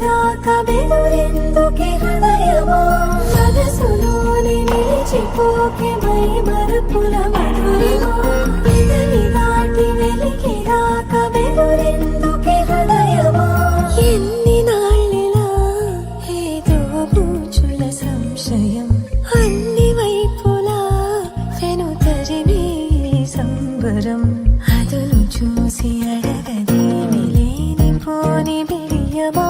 రాక బెదురెందుకే హృదయమా మనసులోని నిలిచిపోకే మై మరుపుల మధురిమా పెదవి దాటి వెలికి రాక బెదురెందుకే హృదయమా ఎన్ని నాళ్ళిలా ఏదో బూచుల సంశయం అన్ని వైపులా వెను తరిమే సంబరం అదును చూసి అడగదేమి లేనిపోని బిడియమా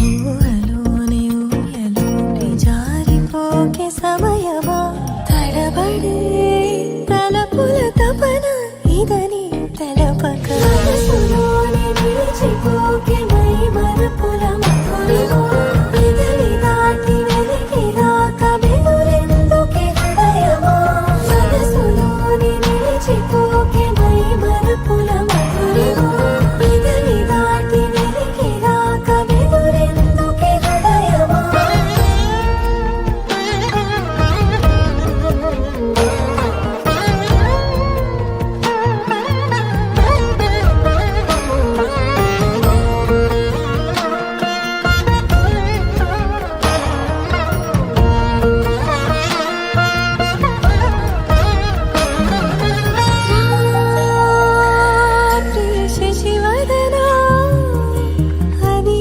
ఊహలోని ఊయలోని జారిపోకే సమయమా తడబడే తలపుల తపన ఇదని తెలపక మనసులోని నిలిచిపోకే మై మరుపుల మధురిమా పెదవి దాటి వెలికి రాక బెదురెందుకే హృదయమా మనసులోని నిలిచిపోకే మై మరుపుల మధురిమా పెదవి దాటి వెలికి రాక బెదురెందుకే హృదయమా శశివదనా అని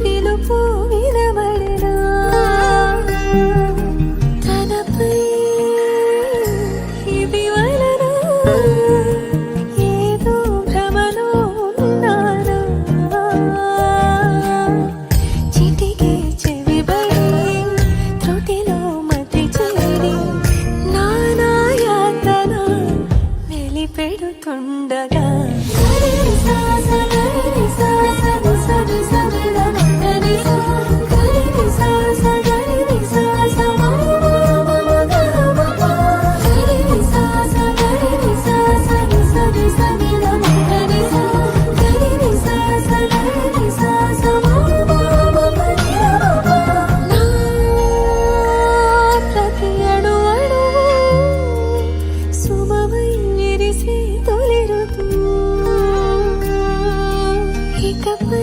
పిలుపు వినబడనా తనపై ఇది వలన ఏదో భ్రమలో ఉన్నానా చిటికే చెవిబడి త్రుటిలో మతి చేరి నానా యాతన వెలిపెడుతుండగా ప్రతి అణు అణువు సుమమై విరిసే తొలి ఋతువు ఇకపై